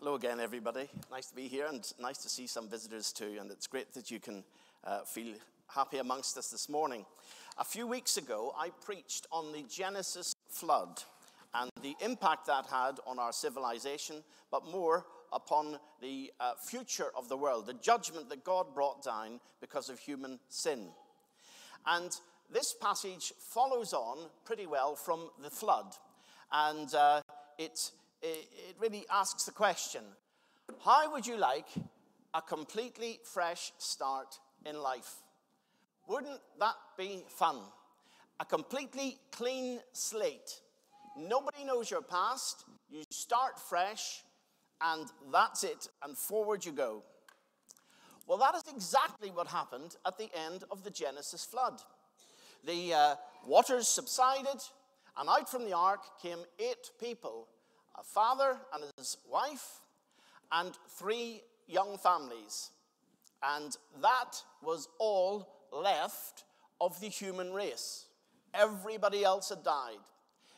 Hello again, everybody. Nice to be here and nice to see some visitors too. And it's great that you can feel happy amongst us this morning. A few weeks ago, I preached on the Genesis flood and the impact that had on our civilization, but more upon the future of the world, the judgment that God brought down because of human sin. And this passage follows on pretty well from the flood. And it really asks the question, how would you like a completely fresh start in life? Wouldn't that be fun? A completely clean slate. Nobody knows your past. You start fresh, and that's it, and forward you go. Well, that is exactly what happened at the end of the Genesis flood. The waters subsided, and out from the ark came 8 people, a father and his wife, and 3 young families. And that was all left of the human race. Everybody else had died.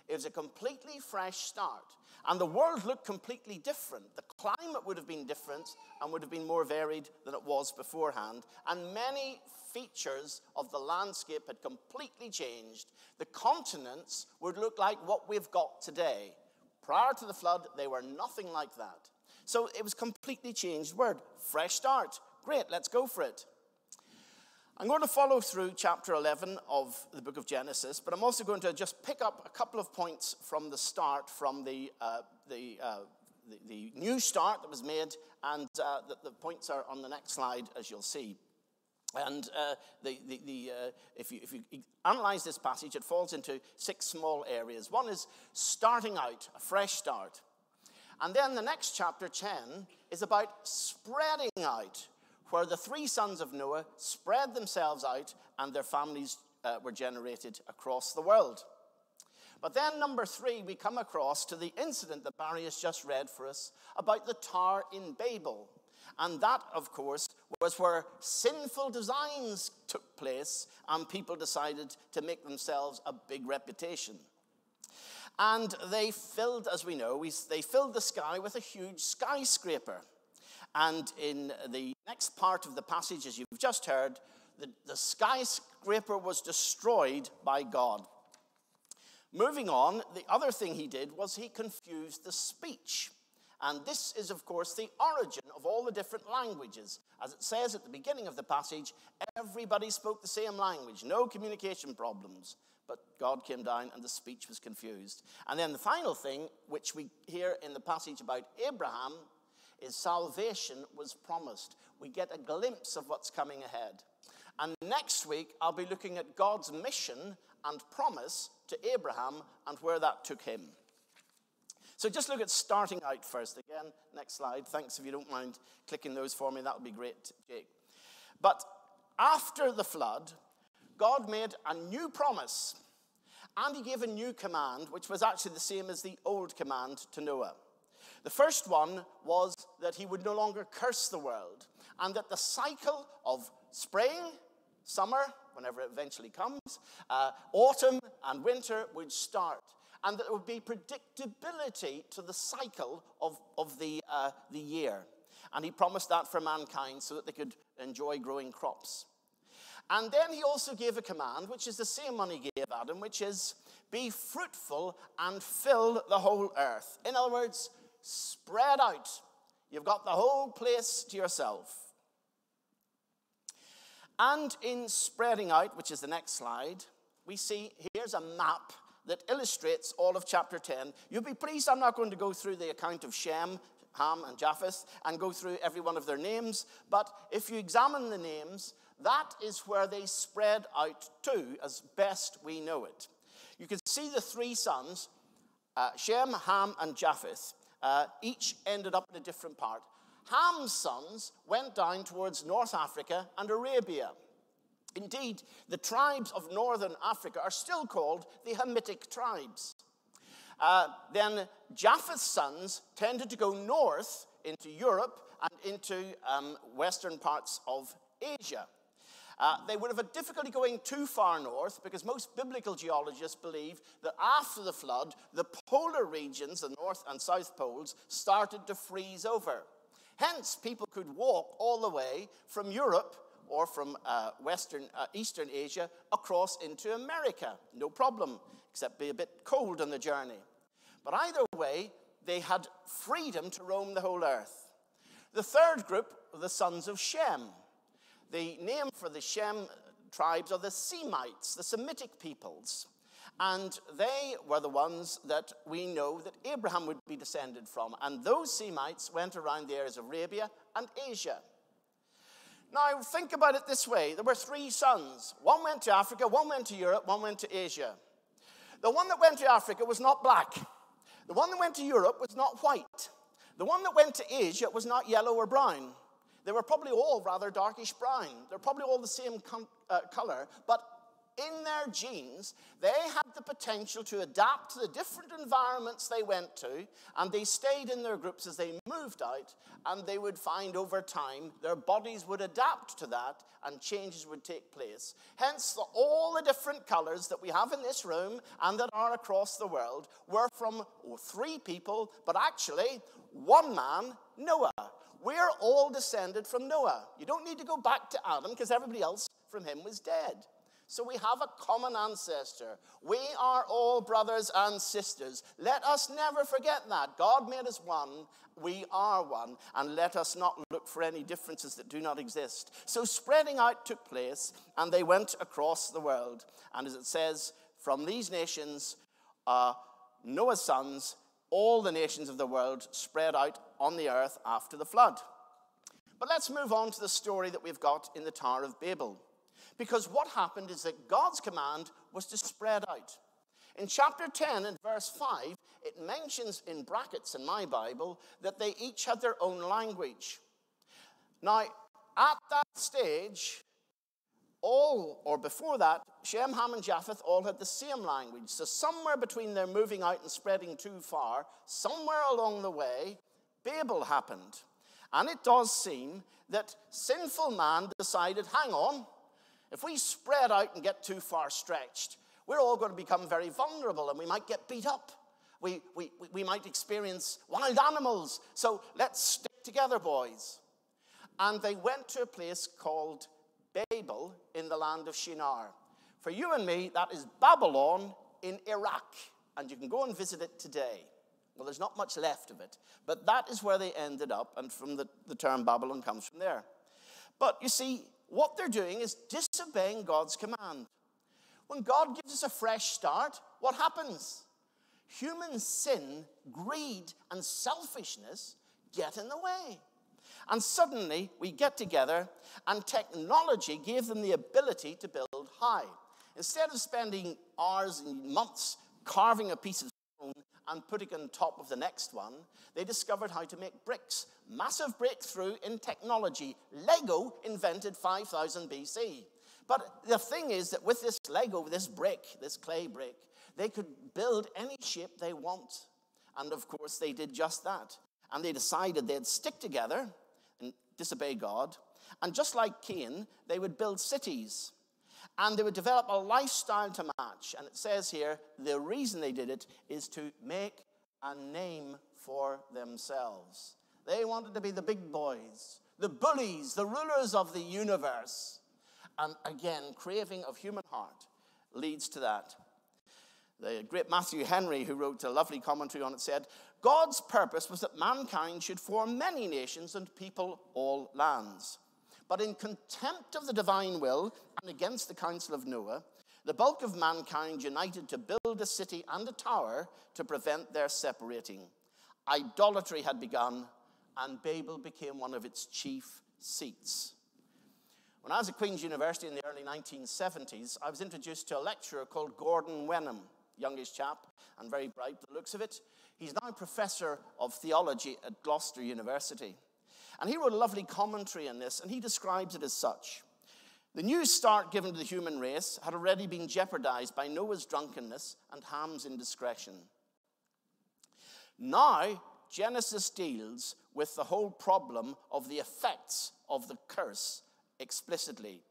It was a completely fresh start. And the world looked completely different. The climate would have been different and would have been more varied than it was beforehand. And many features of the landscape had completely changed. The continents would look like what we've got today. Prior to the flood, they were nothing like that. So it was completely changed word. Fresh start. Great, let's go for it. I'm going to follow through chapter 11 of the book of Genesis, but I'm also going to just pick up a couple of points from the start, from the new start that was made, and the points are on the next slide, as you'll see. And if you analyze this passage, it falls into 6 small areas. One is starting out, a fresh start. And then the next chapter, 10, is about spreading out, where the 3 sons of Noah spread themselves out and their families were generated across the world. But then number 3, we come across to the incident that Barry has just read for us about the Tower in Babel. And that, of course, was where sinful designs took place and people decided to make themselves a big reputation. And they filled, as we know, they filled the sky with a huge skyscraper. And in the next part of the passage, as you've just heard, the skyscraper was destroyed by God. Moving on, the other thing he did was he confused the speech. And this is, of course, the origin of all the different languages. As it says at the beginning of the passage, everybody spoke the same language, no communication problems. But God came down and the speech was confused. And then the final thing, which we hear in the passage about Abraham, is salvation was promised. We get a glimpse of what's coming ahead. And next week, I'll be looking at God's mission and promise to Abraham and where that took him. So just look at starting out first. Again, next slide. Thanks if you don't mind clicking those for me. That would be great, Jake. But after the flood, God made a new promise. And he gave a new command, which was actually the same as the old command to Noah. The first one was that he would no longer curse the world, and that the cycle of spring, summer, whenever it eventually comes, autumn and winter would start, and that there would be predictability to the cycle of the year. And he promised that for mankind so that they could enjoy growing crops. And then he also gave a command, which is the same one he gave Adam, which is, be fruitful and fill the whole earth. In other words, spread out. You've got the whole place to yourself. And in spreading out, which is the next slide, we see here's a map that illustrates all of chapter 10. You'll be pleased I'm not going to go through the account of Shem, Ham, and Japheth and go through every one of their names. But if you examine the names, that is where they spread out to, as best we know it. You can see the 3 sons, Shem, Ham, and Japheth. Each ended up in a different part. Ham's sons went down towards North Africa and Arabia. Indeed, the tribes of northern Africa are still called the Hamitic tribes. Then Japheth's sons tended to go north into Europe and into western parts of Asia. They would have had difficulty going too far north because most biblical geologists believe that after the flood, the polar regions, the north and south poles, started to freeze over. Hence, people could walk all the way from Europe or from Eastern Asia across into America. No problem, except be a bit cold on the journey. But either way, they had freedom to roam the whole earth. The third group were the sons of Shem. The name for the Shem tribes are the Semites, the Semitic peoples. And they were the ones that we know that Abraham would be descended from. And those Semites went around the areas of Arabia and Asia. Now, think about it this way. There were three sons. One went to Africa, one went to Europe, one went to Asia. The one that went to Africa was not black. The one that went to Europe was not white. The one that went to Asia was not yellow or brown. They were probably all rather darkish brown. They're probably all the same color, but in their genes, they had the potential to adapt to the different environments they went to, and they stayed in their groups as they moved out, and they would find over time their bodies would adapt to that, and changes would take place. Hence, all the different colors that we have in this room and that are across the world were from three people, but actually one man, Noah. We're all descended from Noah. You don't need to go back to Adam because everybody else from him was dead. So we have a common ancestor. We are all brothers and sisters. Let us never forget that. God made us one. We are one. And let us not look for any differences that do not exist. So spreading out took place, and they went across the world. And as it says, from these nations, Noah's sons, all the nations of the world spread out on the earth after the flood. But let's move on to the story that we've got in the Tower of Babel. Because what happened is that God's command was to spread out. In chapter 10 and verse 5, it mentions in brackets in my Bible that they each had their own language. Now, at that stage, before that, Shem, Ham, and Japheth all had the same language. So somewhere between their moving out and spreading too far, somewhere along the way, Babel happened. And it does seem that sinful man decided, hang on, if we spread out and get too far stretched, we're all going to become very vulnerable and we might get beat up. We might experience wild animals. So let's stick together, boys. And they went to a place called Babel in the land of Shinar. For you and me, that is Babylon in Iraq. And you can go and visit it today. Well, there's not much left of it. But that is where they ended up. And from the term Babylon comes from there. But you see, what they're doing is disobeying God's command. When God gives us a fresh start, what happens? Human sin, greed, and selfishness get in the way. And suddenly, we get together, and technology gave them the ability to build high. Instead of spending hours and months carving a piece of stone and putting it on top of the next one, they discovered how to make bricks. Massive breakthrough in technology. Lego invented 5000 BC. But the thing is that with this Lego, this brick, this clay brick, they could build any shape they want. And of course, they did just that. And they decided they'd stick together and disobey God. And just like Cain, they would build cities. And they would develop a lifestyle to match. And it says here, the reason they did it is to make a name for themselves. They wanted to be the big boys, the bullies, the rulers of the universe. And again, craving of human heart leads to that. The great Matthew Henry, who wrote a lovely commentary on it, said, God's purpose was that mankind should form many nations and people all lands. But in contempt of the divine will and against the counsel of Noah, the bulk of mankind united to build a city and a tower to prevent their separating. Idolatry had begun, and Babel became one of its chief seats. When I was at Queen's University in the early 1970s, I was introduced to a lecturer called Gordon Wenham, youngish chap, and very bright by the looks of it. He's now professor of theology at Gloucester University. And he wrote a lovely commentary on this, and he describes it as such. The new start given to the human race had already been jeopardized by Noah's drunkenness and Ham's indiscretion. Now, Genesis deals with the whole problem of the effects of the curse explicitly.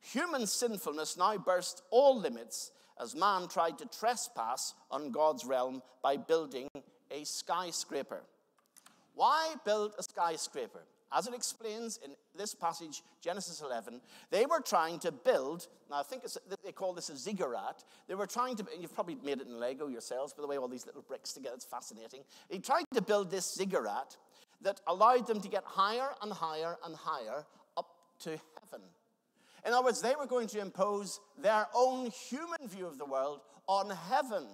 Human sinfulness now burst all limits as man tried to trespass on God's realm by building a skyscraper. Why build a skyscraper? As it explains in this passage, Genesis 11, they were trying to build, now I think they call this a ziggurat. They were trying to, you've probably made it in Lego yourselves, by the way, all these little bricks together, it's fascinating. They tried to build this ziggurat that allowed them to get higher and higher and higher up to heaven. In other words, they were going to impose their own human view of the world on heaven.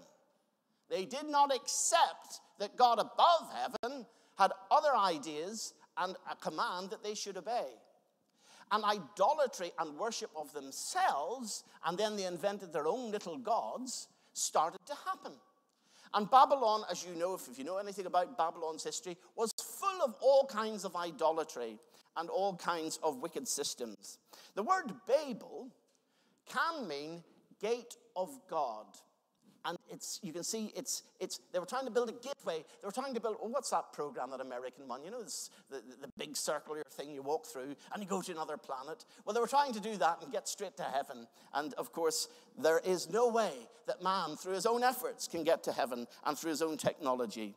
They did not accept that God above heaven had other ideas and a command that they should obey. And idolatry and worship of themselves, and then they invented their own little gods, started to happen. And Babylon, as you know, if you know anything about Babylon's history, was full of all kinds of idolatry and all kinds of wicked systems. The word Babel can mean gate of God. And you can see, they were trying to build a gateway. They were trying to build, what's that program, that American one? You know, the big circular thing you walk through and you go to another planet. Well, they were trying to do that and get straight to heaven. And of course, there is no way that man, through his own efforts, can get to heaven and through his own technology.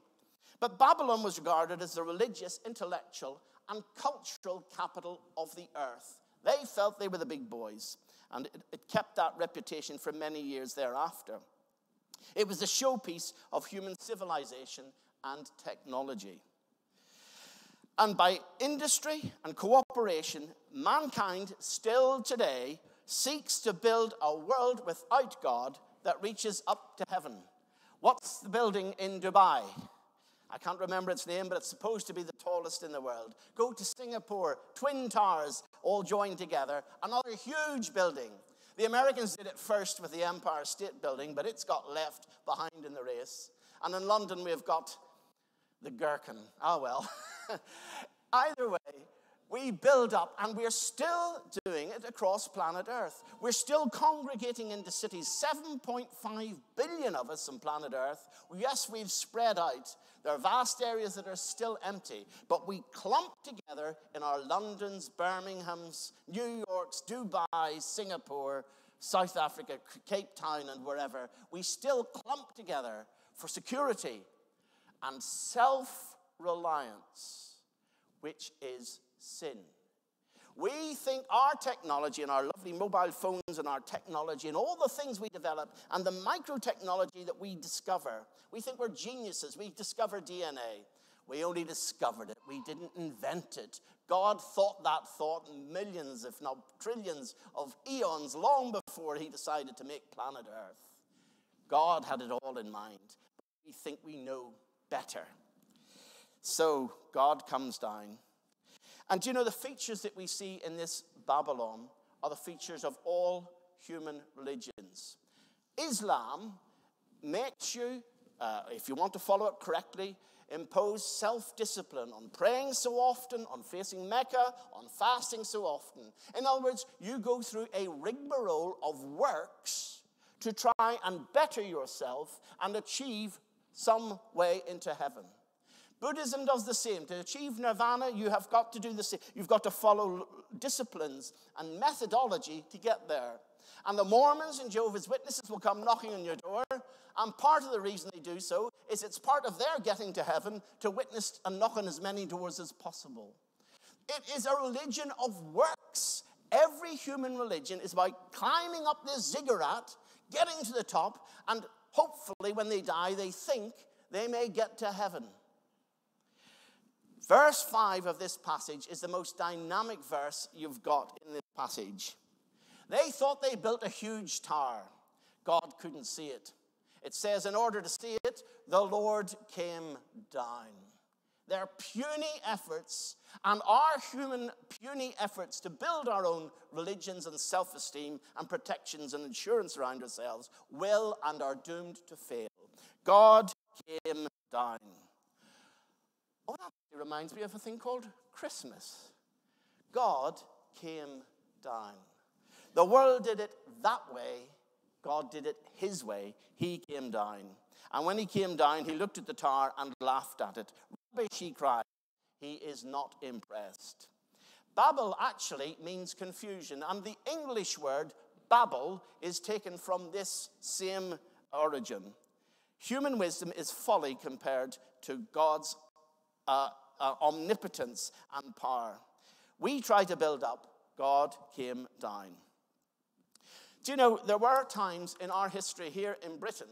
But Babylon was regarded as the religious, intellectual, and cultural capital of the earth. They felt they were the big boys. And it kept that reputation for many years thereafter. It was the showpiece of human civilization and technology. And by industry and cooperation, mankind still today seeks to build a world without God that reaches up to heaven. What's the building in Dubai? I can't remember its name, but it's supposed to be the tallest in the world. Go to Singapore, twin towers all joined together, another huge building. The Americans did it first with the Empire State Building, but it's got left behind in the race. And in London, we've got the Gherkin. Oh, well. Either way, we build up, and we're still doing it across planet Earth. We're still congregating into cities, 7.5 billion of us on planet Earth. Yes, we've spread out. There are vast areas that are still empty, but we clump together in our Londons, Birminghams, New Yorks, Dubai, Singapore, South Africa, Cape Town, and wherever. We still clump together for security and self-reliance, which is sin. We think our technology and our lovely mobile phones and our technology and all the things we develop and the microtechnology that we discover, we think we're geniuses. We discovered DNA. We only discovered it. We didn't invent it. God thought that thought millions, if not trillions, of eons long before he decided to make planet Earth. God had it all in mind. We think we know better. So God comes down. And do you know, the features that we see in this Babylon are the features of all human religions. Islam makes you, if you want to follow it correctly, impose self-discipline on praying so often, on facing Mecca, on fasting so often. In other words, you go through a rigmarole of works to try and better yourself and achieve some way into heaven. Buddhism does the same. To achieve nirvana, you have got to do the same. You've got to follow disciplines and methodology to get there. And the Mormons and Jehovah's Witnesses will come knocking on your door. And part of the reason they do so is it's part of their getting to heaven to witness and knock on as many doors as possible. It is a religion of works. Every human religion is about climbing up this ziggurat, getting to the top, and hopefully when they die, they think they may get to heaven. Verse 5 of this passage is the most dynamic verse you've got in this passage. They thought they built a huge tower. God couldn't see it. It says, in order to see it, the Lord came down. Their puny efforts and our human puny efforts to build our own religions and self-esteem and protections and insurance around ourselves will and are doomed to fail. God came down. Oh, that reminds me of a thing called Christmas. God came down. The world did it that way. God did it his way. He came down. And when he came down, he looked at the tower and laughed at it. Rubbish, he cried. He is not impressed. Babel actually means confusion, and the English word Babel is taken from this same origin. Human wisdom is folly compared to God's omnipotence and power. We try to build up, God came down. Do you know, there were times in our history here in Britain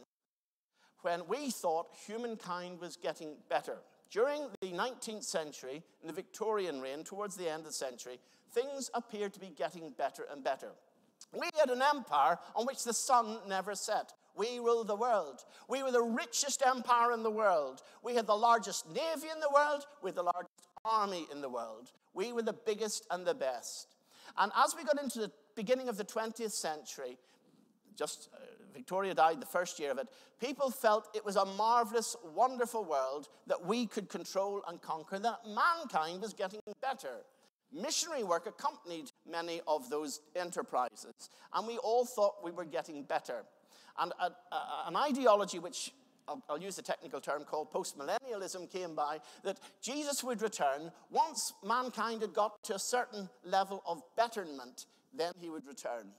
when we thought humankind was getting better. During the 19th century, in the Victorian reign, towards the end of the century, things appeared to be getting better and better. We had an empire on which the sun never set. We ruled the world. We were the richest empire in the world. We had the largest navy in the world. We had the largest army in the world. We were the biggest and the best. And as we got into the beginning of the 20th century, Victoria died the first year of it, people felt it was a marvelous, wonderful world that we could control and conquer, that mankind was getting better. Missionary work accompanied many of those enterprises, and we all thought we were getting better. And an ideology which, I'll use the technical term, called postmillennialism came by, that Jesus would return. Once mankind had got to a certain level of betterment, then he would return.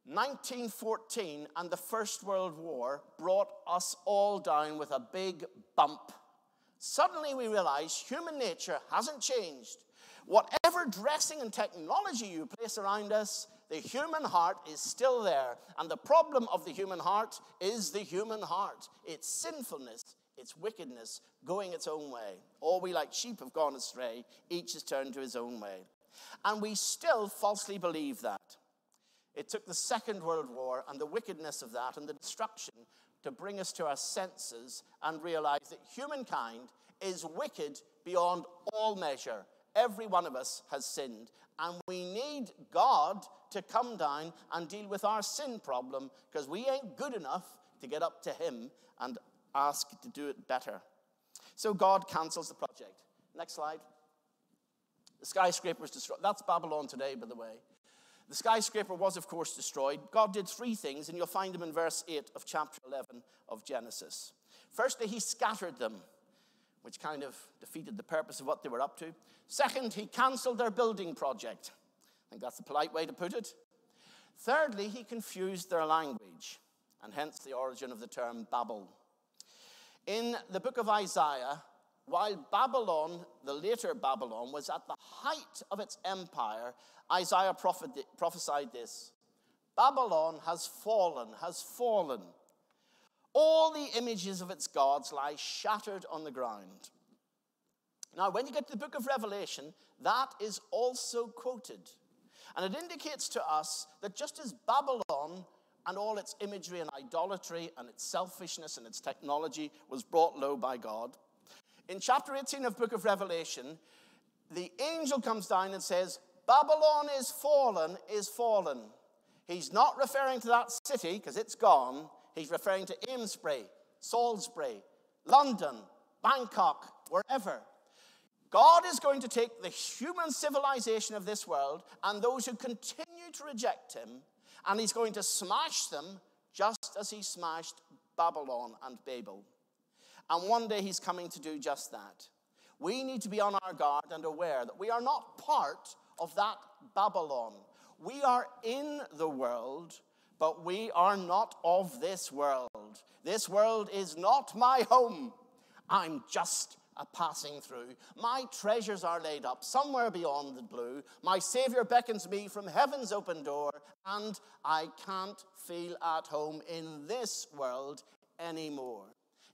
1914 and the First World War brought us all down with a big bump. Suddenly we realized human nature hasn't changed. Whatever dressing and technology you place around us, the human heart is still there. And the problem of the human heart is the human heart. It's sinfulness, it's wickedness, going its own way. All we like sheep have gone astray. Each has turned to his own way. And we still falsely believe that. It took the Second World War and the wickedness of that and the destruction to bring us to our senses and realize that humankind is wicked beyond all measure. Every one of us has sinned, and we need God to come down and deal with our sin problem, because we ain't good enough to get up to him and ask to do it better. So God cancels the project. Next slide. The skyscraper was destroyed. That's Babylon today, by the way. The skyscraper was, of course, destroyed. God did three things, and you'll find them in verse 8 of chapter 11 of Genesis. Firstly, he scattered them, which kind of defeated the purpose of what they were up to. Second, he canceled their building project. I think that's the polite way to put it. Thirdly, he confused their language, and hence the origin of the term Babel. In the book of Isaiah, while Babylon, the later Babylon, was at the height of its empire, Isaiah prophesied this: Babylon has fallen, has fallen. All the images of its gods lie shattered on the ground. Now, when you get to the book of Revelation, that is also quoted. And it indicates to us that just as Babylon and all its imagery and idolatry and its selfishness and its technology was brought low by God, in chapter 18 of the book of Revelation, the angel comes down and says, Babylon is fallen, is fallen. He's not referring to that city, because it's gone. He's referring to Amesbury, Salisbury, London, Bangkok, wherever. God is going to take the human civilization of this world and those who continue to reject him, and he's going to smash them just as he smashed Babylon and Babel. And one day he's coming to do just that. We need to be on our guard and aware that we are not part of that Babylon. We are in the world, but we are not of this world. This world is not my home. I'm just a passing through. My treasures are laid up somewhere beyond the blue. My Savior beckons me from heaven's open door, and I can't feel at home in this world anymore.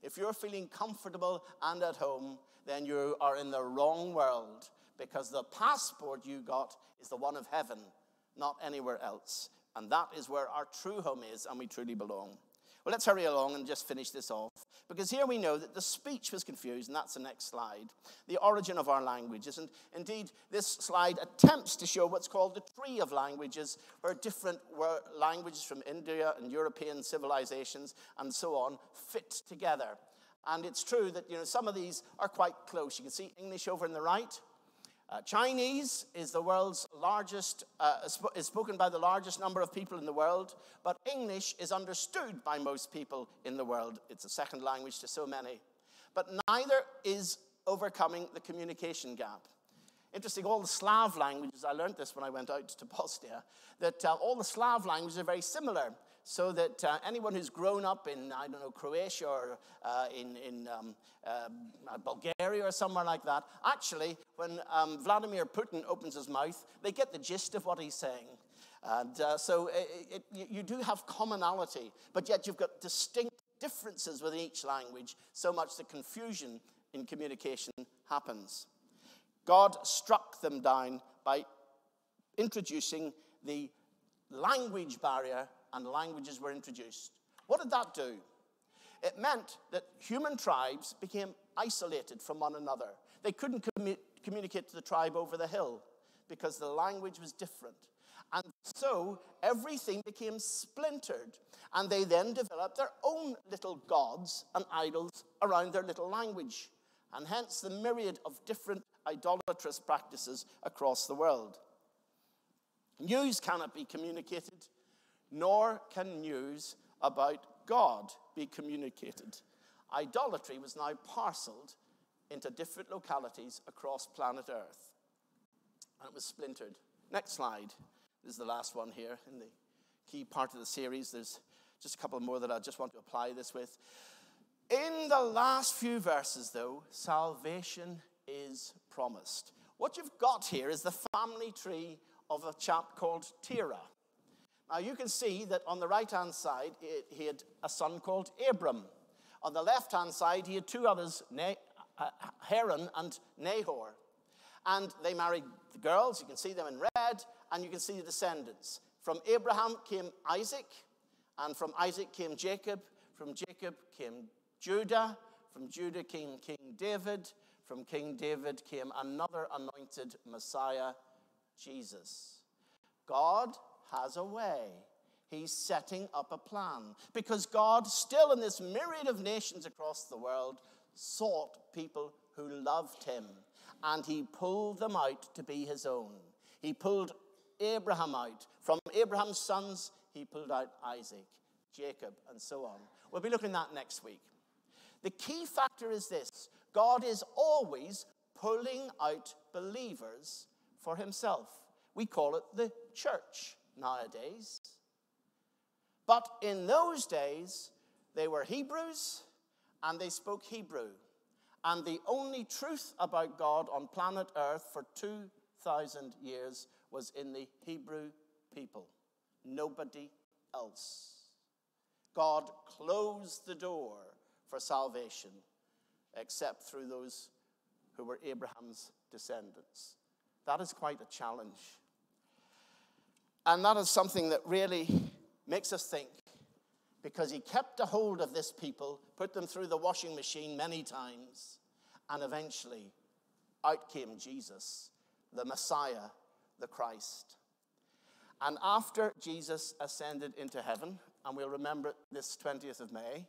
If you're feeling comfortable and at home, then you are in the wrong world, because the passport you got is the one of heaven, not anywhere else. And that is where our true home is, and we truly belong. Well, let's hurry along and just finish this off, because here we know that the speech was confused, and that's the next slide, the origin of our languages. And indeed, this slide attempts to show what's called the tree of languages, where different languages from India and European civilizations and so on fit together. And it's true that, some of these are quite close. You can see English over on the right. Chinese is the world's largest, is spoken by the largest number of people in the world, but English is understood by most people in the world. It's a second language to so many. But neither is overcoming the communication gap. Interesting, all the Slav languages, I learned this when I went out to Bosnia, that all the Slav languages are very similar. So that anyone who's grown up in, I don't know, Croatia or in Bulgaria or somewhere like that, actually, when Vladimir Putin opens his mouth, they get the gist of what he's saying. And so you do have commonality, but yet you've got distinct differences within each language, so much that confusion in communication happens. God struck them down by introducing the language barrier, and languages were introduced. What did that do? It meant that human tribes became isolated from one another. They couldn't communicate to the tribe over the hill because the language was different. And so everything became splintered, and they then developed their own little gods and idols around their little language, and hence the myriad of different idolatrous practices across the world. News cannot be communicated, nor can news about God be communicated. Idolatry was now parceled into different localities across planet Earth, and it was splintered. Next slide. This is the last one here in the key part of the series. There's just a couple more that I just want to apply this with. In the last few verses, though, salvation is promised. What you've got here is the family tree of a chap called Terah. Now, you can see that on the right-hand side, he had a son called Abram. On the left-hand side, he had two others, Haran and Nahor. And they married the girls. You can see them in red, and you can see the descendants. From Abraham came Isaac, and from Isaac came Jacob. From Jacob came Judah. From Judah came King David. From King David came another anointed Messiah, Jesus. God has a way. He's setting up a plan. Because God, still in this myriad of nations across the world, sought people who loved him. And he pulled them out to be his own. He pulled Abraham out. From Abraham's sons, he pulled out Isaac, Jacob, and so on. We'll be looking at that next week. The key factor is this. God is always pulling out believers for himself. We call it the church nowadays. But in those days, they were Hebrews and they spoke Hebrew. And the only truth about God on planet Earth for 2,000 years was in the Hebrew people. Nobody else. God closed the door for salvation except through those who were Abraham's descendants. That is quite a challenge. And that is something that really makes us think, because he kept a hold of this people, put them through the washing machine many times, and eventually out came Jesus, the Messiah, the Christ. And after Jesus ascended into heaven, and we'll remember this 20th of May,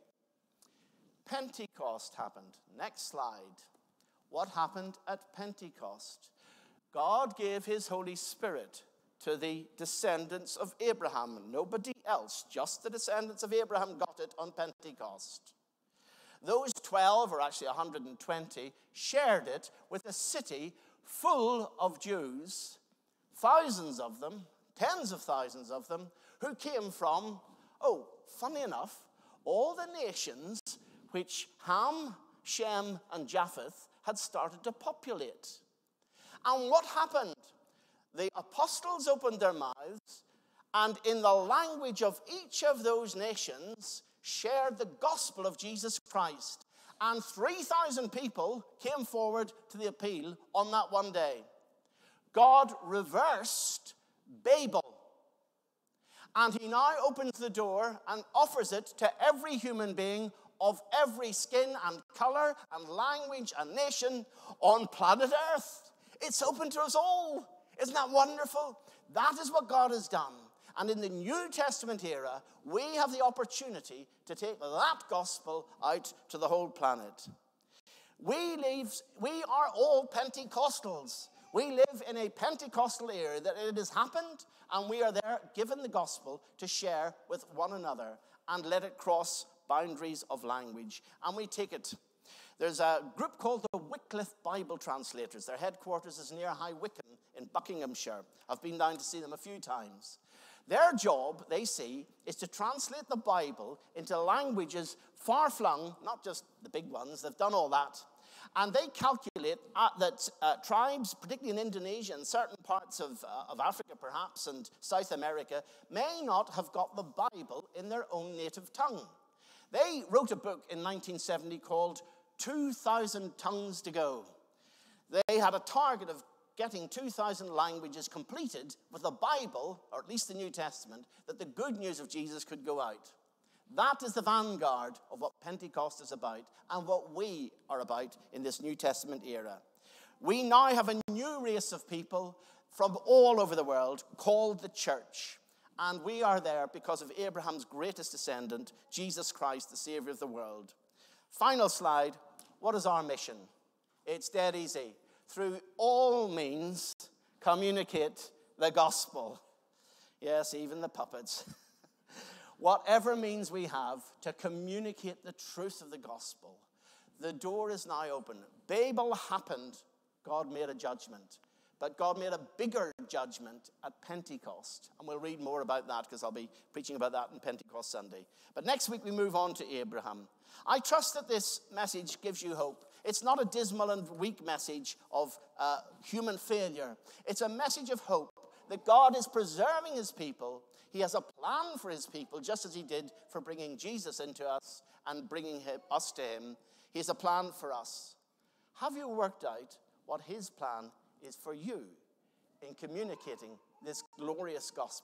Pentecost happened. Next slide. What happened at Pentecost? God gave his Holy Spirit to the descendants of Abraham. Nobody else, just the descendants of Abraham got it on Pentecost. Those 12, or actually 120, shared it with a city full of Jews, thousands of them, tens of thousands of them, who came from, funny enough, all the nations which Ham, Shem, and Japheth had started to populate. And what happened? The apostles opened their mouths, and in the language of each of those nations shared the gospel of Jesus Christ. And 3,000 people came forward to the appeal on that one day. God reversed Babel. And he now opens the door and offers it to every human being of every skin and color and language and nation on planet Earth. It's open to us all. Isn't that wonderful? That is what God has done. And in the New Testament era, we have the opportunity to take that gospel out to the whole planet. We are all Pentecostals. We live in a Pentecostal era that it has happened, and we are there given the gospel to share with one another and let it cross boundaries of language. And we take it. There's a group called the Wycliffe Bible Translators. Their headquarters is near High Wycombe in Buckinghamshire. I've been down to see them a few times. Their job, they see, is to translate the Bible into languages far-flung, not just the big ones, they've done all that. And they calculate that tribes, particularly in Indonesia and certain parts of Africa perhaps, and South America, may not have got the Bible in their own native tongue. They wrote a book in 1970 called 2,000 Tongues to Go. They had a target of getting 2,000 languages completed with the Bible, or at least the New Testament, that the good news of Jesus could go out. That is the vanguard of what Pentecost is about and what we are about in this New Testament era. We now have a new race of people from all over the world called the church. And we are there because of Abraham's greatest descendant, Jesus Christ, the Savior of the world. Final slide. What is our mission? It's dead easy. Through all means, communicate the gospel. Yes, even the puppets. Whatever means we have to communicate the truth of the gospel. The door is now open. Babel happened. God made a judgment. But God made a bigger judgment at Pentecost. And we'll read more about that because I'll be preaching about that on Pentecost Sunday. But next week we move on to Abraham. I trust that this message gives you hope. It's not a dismal and weak message of human failure. It's a message of hope that God is preserving his people. He has a plan for his people, just as he did for bringing Jesus into us and bringing us to him. He has a plan for us. Have you worked out what his plan is for you in communicating this glorious gospel?